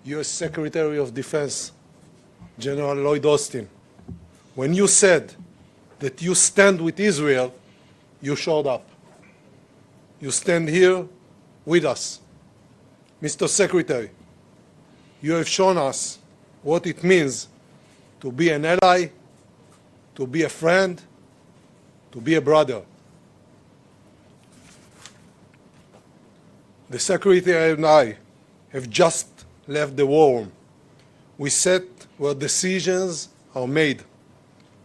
U.S. Secretary of Defense, General Lloyd Austin, when you said that you stand with Israel, you showed up. You stand here with us. Mr. Secretary, you have shown us what it means to be an ally, to be a friend, to be a brother. The Secretary and I have just left the war room. We sat where decisions are made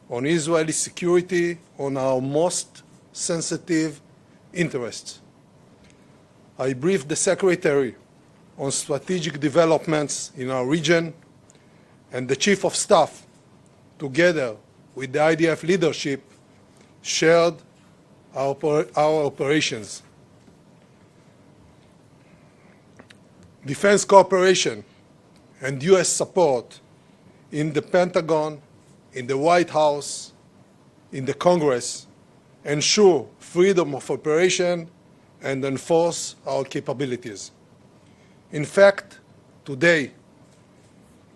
on Israeli security, on our most sensitive interests. I briefed the Secretary on strategic developments in our region, and the Chief of Staff, together with the IDF leadership, shared our operations. Defense cooperation and U.S. support in the Pentagon, in the White House, in the Congress ensure freedom of operation and enforce our capabilities. In fact, today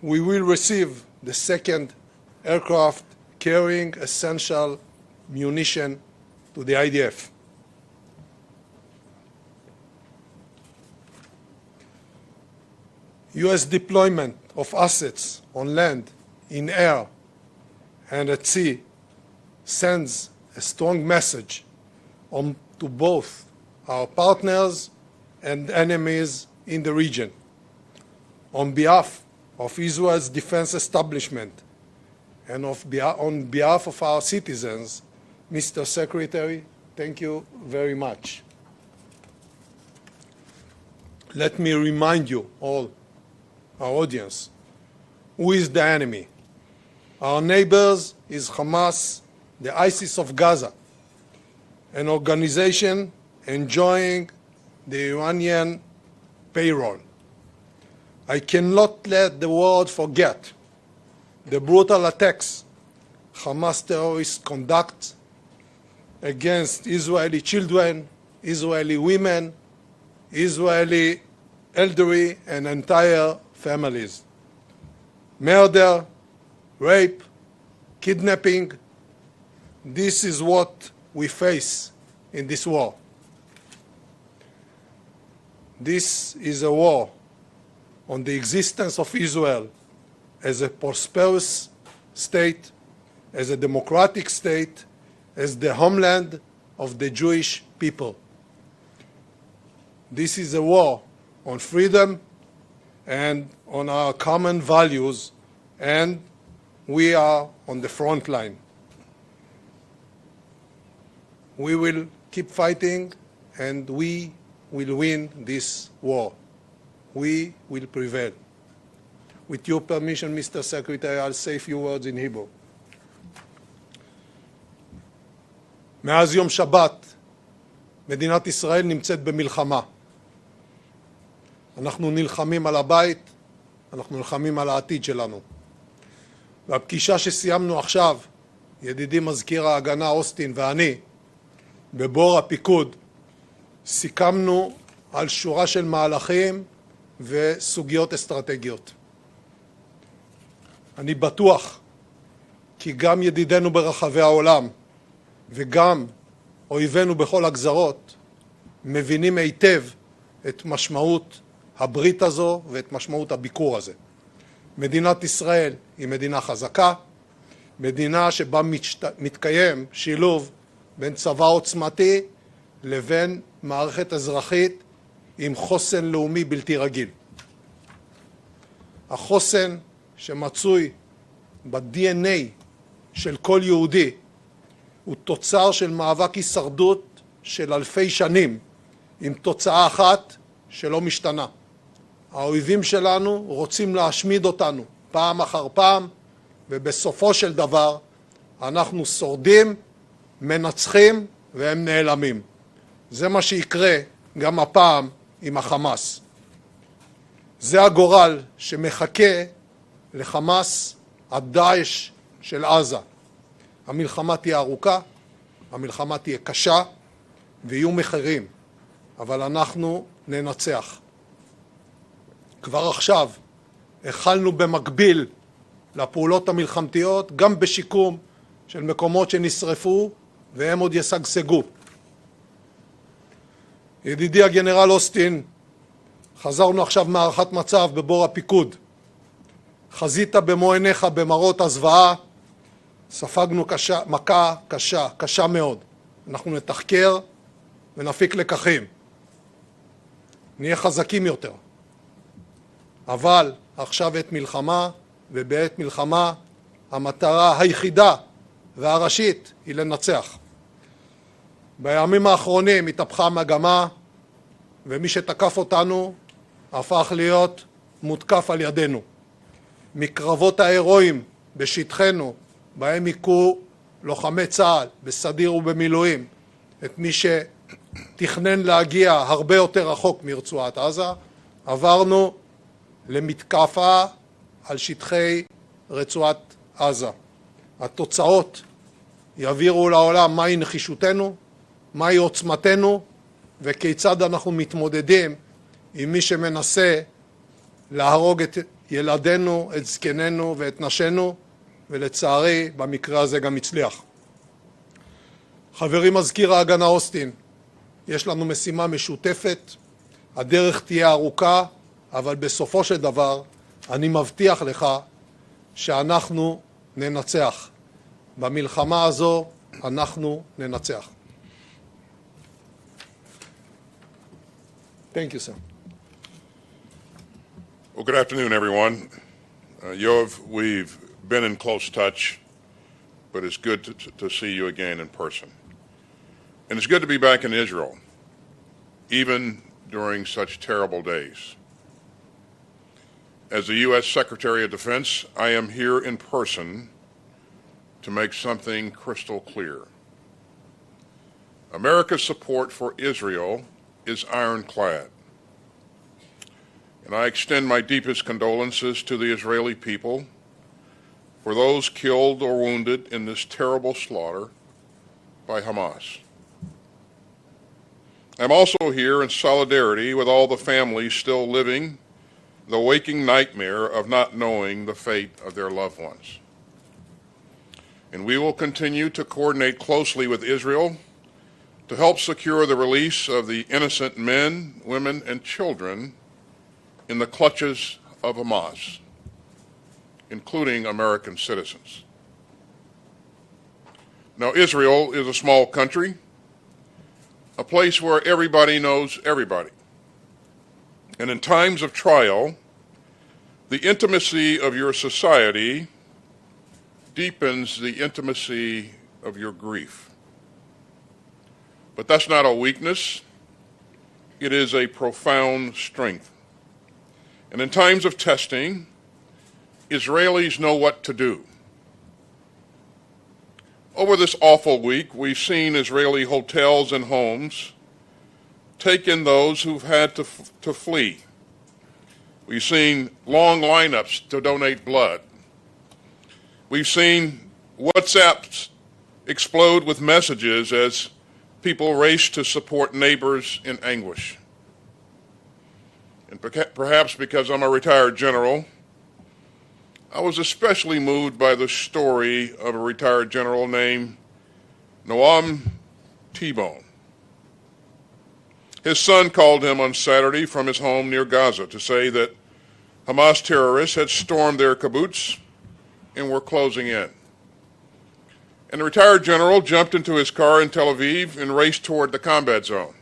we will receive the second aircraft carrying essential munition to the IDF. U.S. deployment of assets on land, in air, and at sea sends a strong message to both our partners and enemies in the region. On behalf of Israel's defense establishment and on behalf of our citizens, Mr. Secretary, thank you very much. Let me remind you all, our audience, who is the enemy? Our neighbors is Hamas, the ISIS of Gaza, an organization enjoying the Iranian payroll. I cannot let the world forget the brutal attacks Hamas terrorists conduct against Israeli children, Israeli women, Israeli elderly and entire families. Murder, rape, kidnapping, this is what we face in this war. This is a war on the existence of Israel as a prosperous state, as a democratic state, as the homeland of the Jewish people. This is a war on freedom and on our common values, and we are on the front line. We will keep fighting, and we will win this war. We will prevail. With your permission, Mr. Secretary, I'll say a few words in Hebrew. מאז יום שבת, מדינת ישראל נמצאת במלחמה. אנחנו נלחמים על הבית, אנחנו נלחמים על העתיד שלנו. והפגישה שסיימנו עכשיו, ידידי מזכיר ההגנה אוסטין ואני, בבור הפיקוד, סיכמנו על שורה של מהלכים וסוגיות אסטרטגיות. אני בטוח כי גם ידידינו ברחבי העולם וגם אויבינו בכל הגזרות מבינים היטב את משמעות הברית הזו ואת משמעות הביקור הזה. מדינת ישראל היא מדינה חזקה, מדינה שבה מתקיים שילוב בין צבא עוצמתי לבין מערכת אזרחית עם חוסן לאומי בלתי רגיל. החוסן שמצוי ב-DNA של כל יהודי הוא תוצר של מאבק הישרדות של אלפי שנים עם תוצאה אחת שלא משתנה. האויבים שלנו רוצים להשמיד אותנו פעם אחר פעם, ובסופו של דבר אנחנו שורדים, מנצחים והם נעלמים. זה מה שיקרה גם הפעם עם החמאס. זה הגורל שמחכה לחמאס הדאעש של עזה. המלחמה תהיה ארוכה, המלחמה תהיה קשה ויהיו מחירים, אבל אנחנו ננצח. כבר עכשיו החלנו במקביל לפעולות המלחמתיות גם בשיקום של מקומות שנשרפו והם עוד ישגשגו. ידידי הגנרל אוסטין, חזרנו עכשיו מהערכת מצב בבור הפיקוד. חזית במו עיניך במראות הזוועה, ספגנו מכה קשה מאוד. אנחנו נתחקר ונפיק לקחים. נהיה חזקים יותר. אבל עכשיו עת מלחמה, ובעת מלחמה המטרה היחידה והראשית היא לנצח. בימים האחרונים התהפכה המגמה, ומי שתקף אותנו הפך להיות מותקף על ידינו. מקרבות ההירואיים בשטחנו, בהם היכו לוחמי צה"ל בסדיר ובמילואים, את מי שתכנן להגיע הרבה יותר רחוק מרצועת עזה, עברנו למתקפה על שטחי רצועת עזה. התוצאות יבהירו לעולם מהי נחישותנו, מהי עוצמתנו, וכיצד אנחנו מתמודדים עם מי שמנסה להרוג את ילדינו, את זקנינו ואת נשינו, ולצערי במקרה הזה גם הצליח. חברי מזכיר ההגנה אוסטין, יש לנו משימה משותפת, הדרך תהיה ארוכה, אבל בסופו של דבר אני מבטיח לך שאנחנו ננצח. במלחמה הזו אנחנו ננצח. Thank you, sir. Well, good afternoon, everyone. Yoav, we've been in close touch, but it's good to see you again in person. And it's good to be back in Israel, even during such terrible days. As the U.S. Secretary of Defense, I am here in person to make something crystal clear. America's support for Israel is ironclad. And I extend my deepest condolences to the Israeli people for those killed or wounded in this terrible slaughter by Hamas. I'm also here in solidarity with all the families still living the waking nightmare of not knowing the fate of their loved ones. And we will continue to coordinate closely with Israel to help secure the release of the innocent men, women, and children in the clutches of Hamas, including American citizens. Now, Israel is a small country, a place where everybody knows everybody. And in times of trial, the intimacy of your society deepens the intimacy of your grief. But that's not a weakness. It is a profound strength. And in times of testing, Israelis know what to do. Over this awful week, we've seen Israeli hotels and homes take in those who've had to flee. We've seen long lineups to donate blood. We've seen WhatsApps explode with messages as people race to support neighbors in anguish. And perhaps because I'm a retired general, I was especially moved by the story of a retired general named Noam T-Bone. His son called him on Saturday from his home near Gaza to say that Hamas terrorists had stormed their kibbutz and were closing in. And the retired general jumped into his car in Tel Aviv and raced toward the combat zone.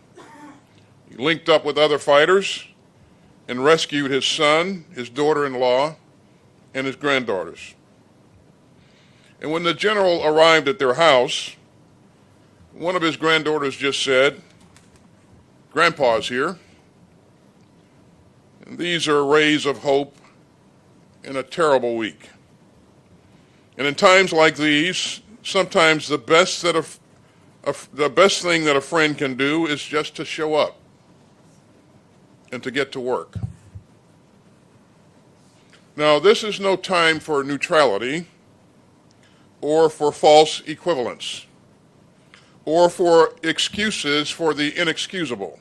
He linked up with other fighters and rescued his son, his daughter-in-law, and his granddaughters. And when the general arrived at their house, one of his granddaughters just said, "Grandpa's here." And these are rays of hope in a terrible week. And in times like these, sometimes the best thing that a friend can do is just to show up and to get to work. Now, this is no time for neutrality or for false equivalence or for excuses for the inexcusable.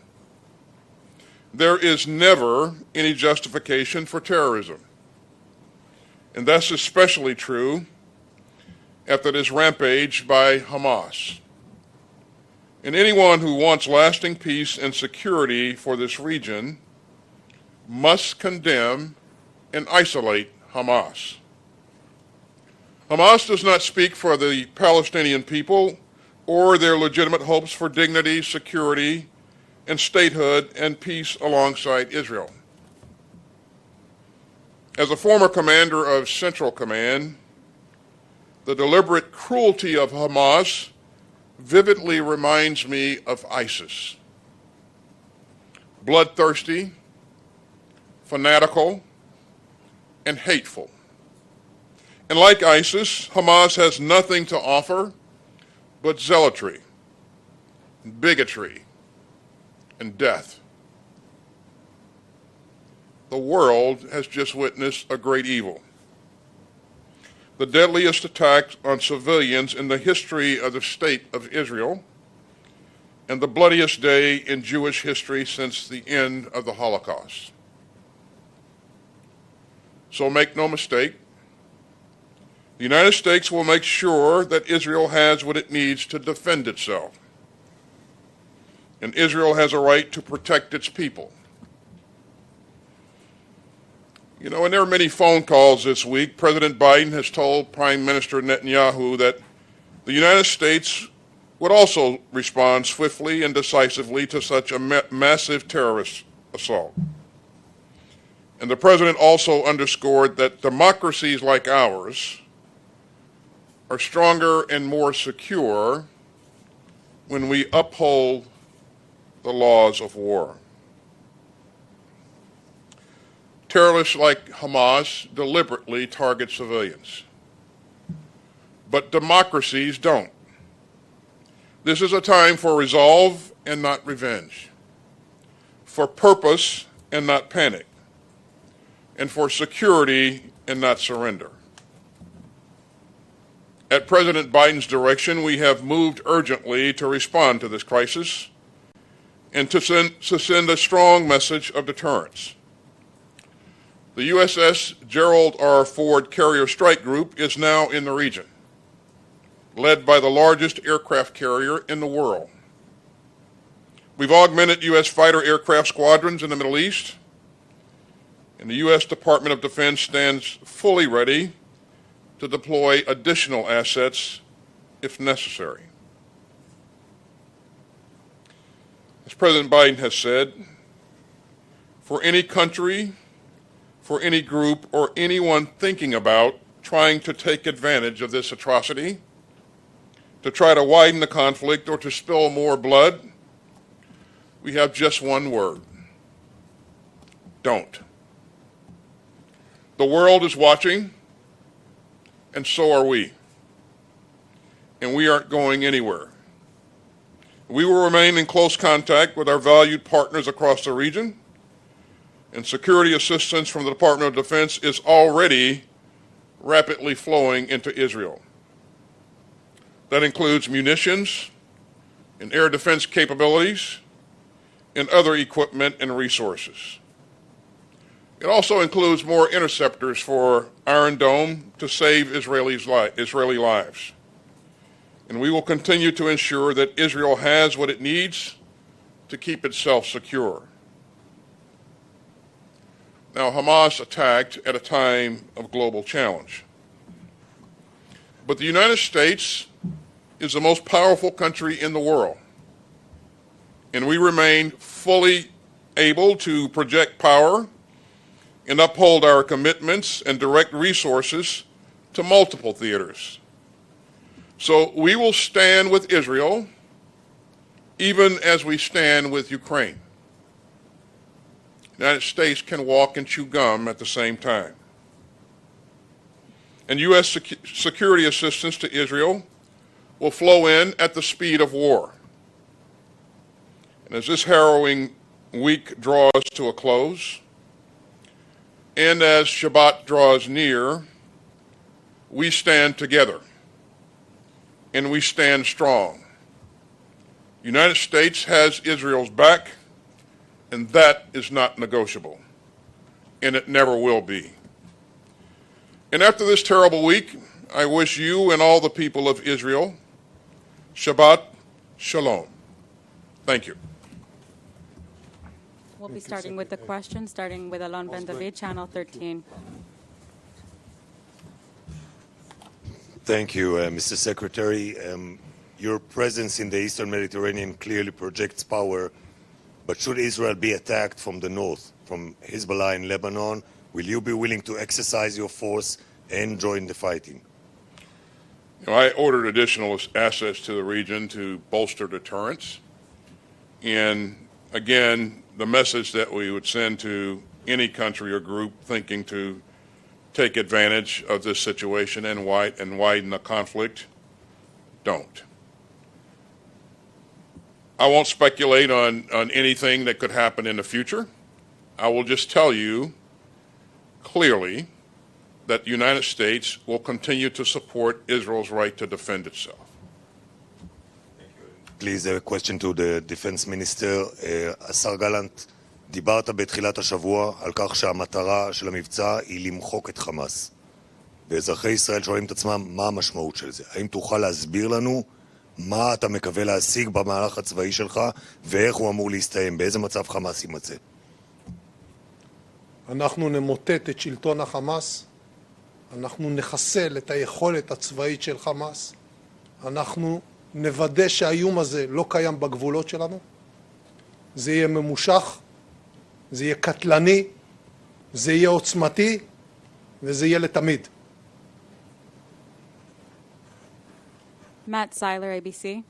There is never any justification for terrorism. And that's especially true after this rampage by Hamas. And anyone who wants lasting peace and security for this region must condemn and isolate Hamas. Hamas does not speak for the Palestinian people or their legitimate hopes for dignity, security, and statehood and peace alongside Israel. As a former commander of Central Command, the deliberate cruelty of Hamas vividly reminds me of ISIS. Bloodthirsty, fanatical, and hateful. And like ISIS, Hamas has nothing to offer but zealotry, bigotry, and death. The world has just witnessed a great evil. The deadliest attack on civilians in the history of the state of Israel, and the bloodiest day in Jewish history since the end of the Holocaust. So make no mistake, the United States will make sure that Israel has what it needs to defend itself. And Israel has a right to protect its people. You know, and there are many phone calls this week. President Biden has told Prime Minister Netanyahu that the United States would also respond swiftly and decisively to such a massive terrorist assault. And the president also underscored that democracies like ours are stronger and more secure when we uphold the laws of war. Terrorists like Hamas deliberately target civilians, but democracies don't. This is a time for resolve and not revenge, for purpose and not panic, and for security and not surrender. At President Biden's direction, we have moved urgently to respond to this crisis and to send a strong message of deterrence. The USS Gerald R. Ford Carrier Strike Group is now in the region, led by the largest aircraft carrier in the world. We've augmented U.S. fighter aircraft squadrons in the Middle East, and the U.S. Department of Defense stands fully ready to deploy additional assets if necessary. As President Biden has said, for any country, for any group, or anyone thinking about trying to take advantage of this atrocity, to try to widen the conflict or to spill more blood, we have just one word: don't. The world is watching, and so are we. And we aren't going anywhere. We will remain in close contact with our valued partners across the region, and security assistance from the Department of Defense is already rapidly flowing into Israel. That includes munitions and air defense capabilities and other equipment and resources. It also includes more interceptors for Iron Dome to save Israeli lives. And we will continue to ensure that Israel has what it needs to keep itself secure. Now, Hamas attacked at a time of global challenge. But the United States is the most powerful country in the world, and we remain fully able to project power and uphold our commitments and direct resources to multiple theaters. So we will stand with Israel even as we stand with Ukraine. The United States can walk and chew gum at the same time. And U.S. security assistance to Israel will flow in at the speed of war. And as this harrowing week draws to a close, and as Shabbat draws near, we stand together, and we stand strong. The United States has Israel's back, and that is not negotiable, and it never will be. And after this terrible week, I wish you and all the people of Israel Shabbat Shalom. Thank you. We'll be starting with the questions, starting with Alon Ben David, Channel 13. Thank you, Mr. Secretary. Your presence in the Eastern Mediterranean clearly projects power, but should Israel be attacked from the north, from Hezbollah in Lebanon, will you be willing to exercise your force and join the fighting? I ordered additional assets to the region to bolster deterrence. And again, the message that we would send to any country or group thinking to take advantage of this situation and widen the conflict, don't. I won't speculate on anything that could happen in the future. I will just tell you clearly that the United States will continue to support Israel's right to defend itself. Please, a question to the Defence Minister. השר גלנט, דיברת בתחילת השבוע על כך שהמטרה של המבצע היא למחוק את חמאס. ואזרחי ישראל שואלים את עצמם מה המשמעות של זה. האם תוכל להסביר לנו מה אתה מקווה להשיג במהלך הצבאי שלך ואיך הוא אמור להסתיים? באיזה מצב חמאס יימצא? אנחנו נמוטט את שלטון החמאס, אנחנו נחסל את היכולת הצבאית של חמאס, אנחנו נוודא שהאיום הזה לא קיים בגבולות שלנו, זה יהיה ממושך, זה יהיה קטלני, זה יהיה עוצמתי וזה יהיה לתמיד. Matt Seiler, ABC.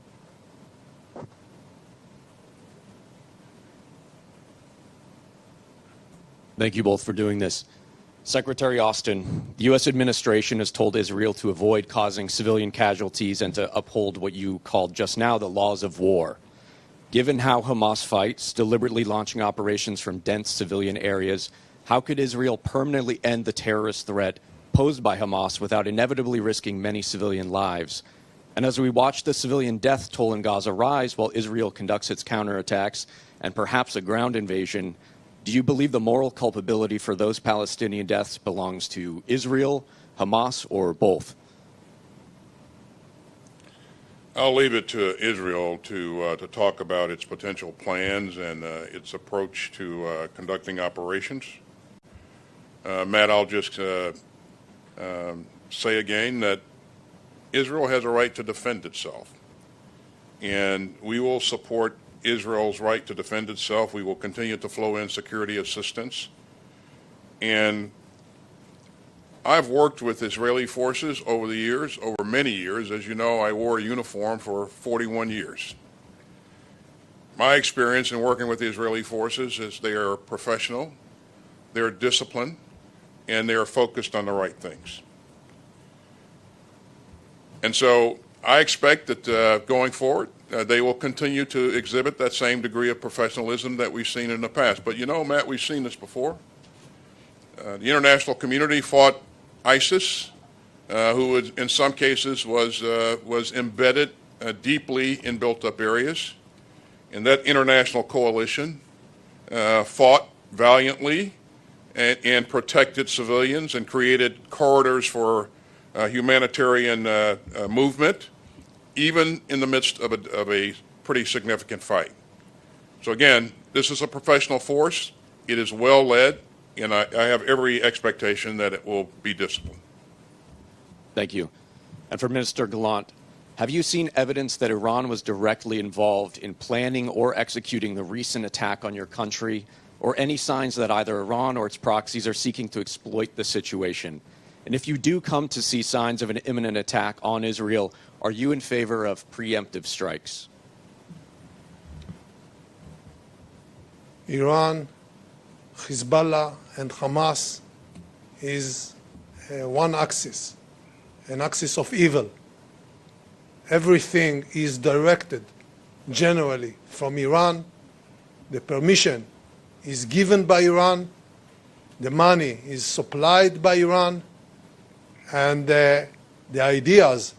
Thank you both for doing this. Secretary Austin, the U.S. administration has told Israel to avoid causing civilian casualties and to uphold what you called just now the laws of war. Given how Hamas fights, deliberately launching operations from dense civilian areas, how could Israel permanently end the terrorist threat posed by Hamas without inevitably risking many civilian lives? And as we watch the civilian death toll in Gaza rise while Israel conducts its counterattacks and perhaps a ground invasion, do you believe the moral culpability for those Palestinian deaths belongs to Israel, Hamas, or both? I'll leave it to Israel to talk about its potential plans and its approach to conducting operations. Matt, I'll just say again that Israel has a right to defend itself, and we will support Israel's right to defend itself. We will continue to flow in security assistance. And I've worked with Israeli forces over the years, over many years. As you know, I wore a uniform for 41 years. My experience in working with the Israeli forces is they are professional, they're disciplined, and they are focused on the right things. And so I expect that going forward, they will continue to exhibit that same degree of professionalism that we've seen in the past. But you know, Matt, we've seen this before. The international community fought ISIS, who in some cases was embedded deeply in built-up areas. And that international coalition fought valiantly and protected civilians and created corridors for humanitarian movement, even in the midst of a pretty significant fight. So again, this is a professional force. It is well led, and I have every expectation that it will be disciplined. Thank you. And for Minister Gallant, have you seen evidence that Iran was directly involved in planning or executing the recent attack on your country, or any signs that either Iran or its proxies are seeking to exploit the situation? And if you do come to see signs of an imminent attack on Israel, are you in favor of preemptive strikes? Iran, Hezbollah, and Hamas is one axis, an axis of evil. Everything is directed generally from Iran. The permission is given by Iran. The money is supplied by Iran. And the ideas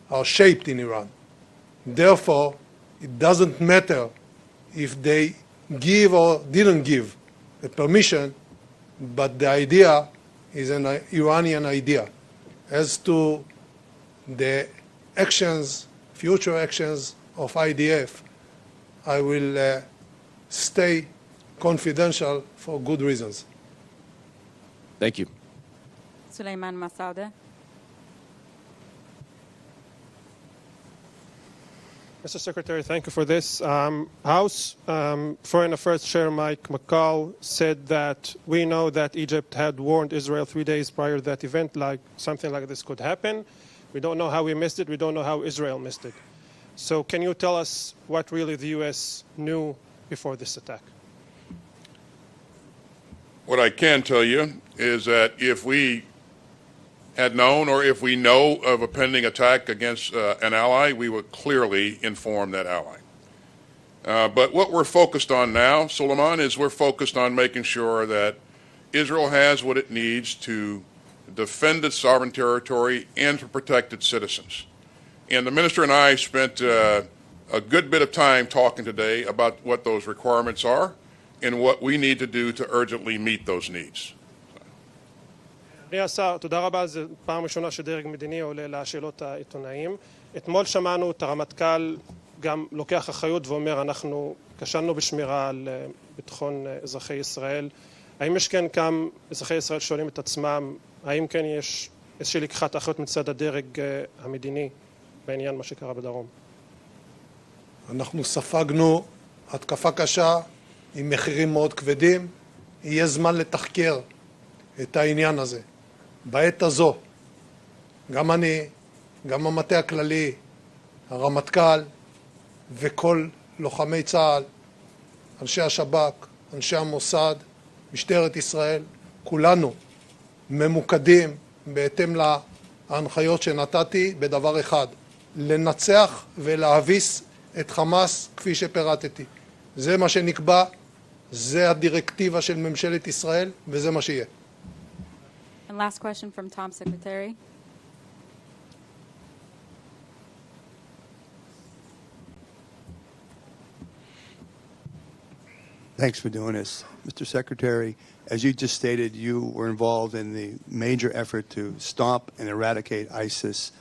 are shaped in Iran. Therefore, it doesn't matter if they give or didn't give the permission, but the idea is an Iranian idea. As to the actions, future actions of IDF, I will stay confidential for good reasons. Thank you. Suleiman Massaoudeh. Mr. Secretary, thank you for this. House Foreign Affairs Chair Mike McCall said that we know that Egypt had warned Israel 3 days prior to that event, like something like this could happen. We don't know how we missed it. We don't know how Israel missed it. So can you tell us what really the U.S. knew before this attack? What I can tell you is that if we had known or if we know of a pending attack against an ally, we would clearly inform that ally. But what we're focused on now, Suleiman, is we're focused on making sure that Israel has what it needs to defend its sovereign territory and to protect its citizens. And the minister and I spent a good bit of time talking today about what those requirements are and what we need to do to urgently meet those needs. אדוני השר, תודה רבה. זו פעם ראשונה שדרג מדיני עולה לשאלות העיתונאים. אתמול שמענו את הרמטכ"ל גם לוקח אחריות ואומר, אנחנו כשלנו בשמירה על ביטחון אזרחי ישראל. האם יש כן גם אזרחי ישראל שואלים את עצמם, האם כן יש איזושהי לקיחת אחריות מצד הדרג המדיני בעניין מה שקרה בדרום? אנחנו ספגנו התקפה קשה עם מחירים מאוד כבדים. יהיה זמן לתחקר את העניין הזה. בעת הזו, גם אני, גם המטה הכללי, הרמטכ"ל וכל לוחמי צה"ל, אנשי השב"כ, אנשי המוסד, משטרת ישראל, כולנו ממוקדים בהתאם להנחיות שנתתי בדבר אחד, לנצח ולהביס את חמאס כפי שפירטתי. זה מה שנקבע, זה הדירקטיבה של ממשלת ישראל וזה מה שיהיה. And last question from Tom Secretary. Thanks for doing this. Mr. Secretary, as you just stated, you were involved in the major effort to stomp and eradicate ISIS.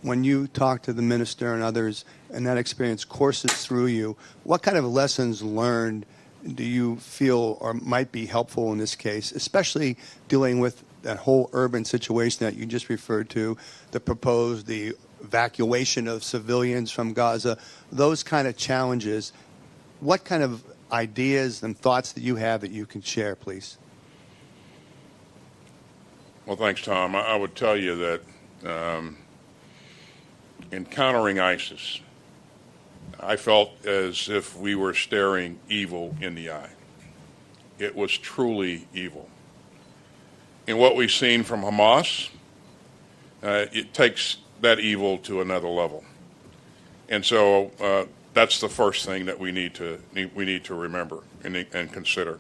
When you talk to the minister and others, and that experience courses through you, what kind of lessons learned do you feel or might be helpful in this case, especially dealing with that whole urban situation that you just referred to, the evacuation of civilians from Gaza, those kind of challenges? What kind of ideas and thoughts that you have that you can share, please? Well, thanks, Tom. I would tell you that encountering ISIS, I felt as if we were staring evil in the eye. It was truly evil. And what we've seen from Hamas, it takes that evil to another level. And so that's the first thing that we need to remember and consider.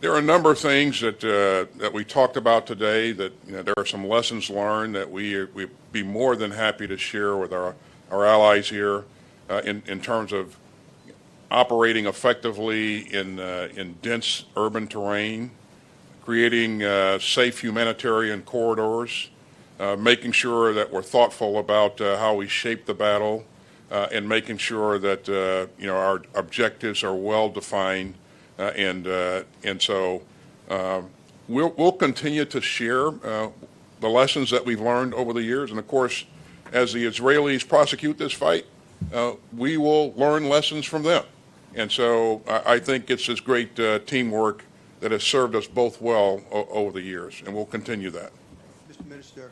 There are a number of things that we talked about today that there are some lessons learned that we'd be more than happy to share with our allies here in terms of operating effectively in dense urban terrain, creating safe humanitarian corridors, making sure that we're thoughtful about how we shape the battle, and making sure that our objectives are well defined, and so we'll continue to share the lessons that we've learned over the years, and of course, as the Israelis prosecute this fight, we will learn lessons from them, and so I think it's this great teamwork that has served us both well over the years, and we'll continue that. Mr. Minister,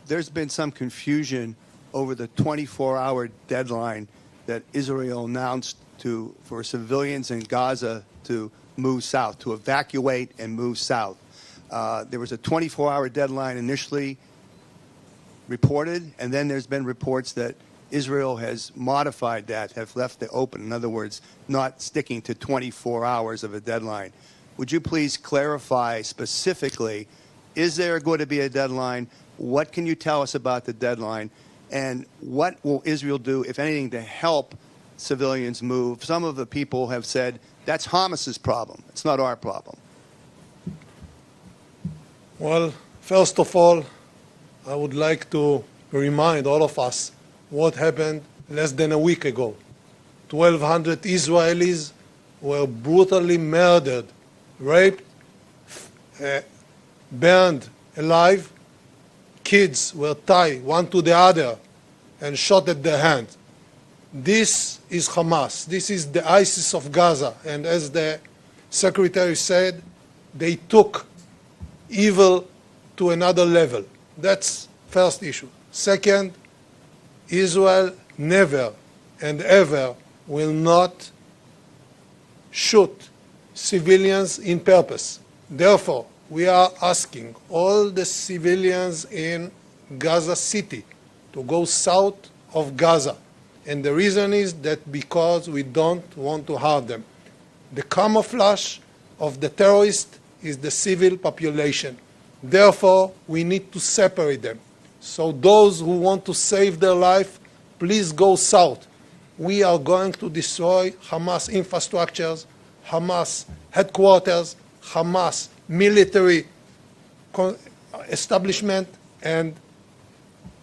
there's been some confusion over the 24-hour deadline that Israel announced for civilians in Gaza to move south, to evacuate and move south. There was a 24-hour deadline initially reported, and then there's been reports that Israel has modified that, have left it open. In other words, not sticking to 24 hours of a deadline. Would you please clarify specifically, is there going to be a deadline? What can you tell us about the deadline? And what will Israel do, if anything, to help civilians move? Some of the people have said that's Hamas's problem. It's not our problem. Well, first of all, I would like to remind all of us what happened less than a week ago. 1,200 Israelis were brutally murdered, raped, burned alive. Kids were tied one to the other and shot at their hands. This is Hamas. This is the ISIS of Gaza. And as the Secretary said, they took evil to another level. That's first issue. Second, Israel never and ever will not shoot civilians in purpose. Therefore, we are asking all the civilians in Gaza City to go south of Gaza. And the reason is that because we don't want to harm them. The camouflage of the terrorists is the civil population. Therefore, we need to separate them. So those who want to save their life, please go south. We are going to destroy Hamas infrastructures, Hamas headquarters, Hamas military establishment, and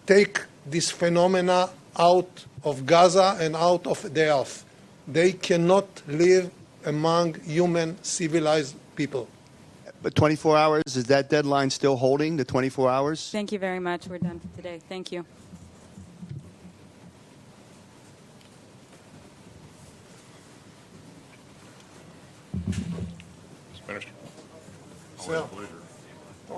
take this phenomena out of Gaza and out of the earth. They cannot live among human, civilized people. But 24 hours, is that deadline still holding, the 24 hours? Thank you very much. We're done for today. Thank you. Minister. Sir. Pleasure.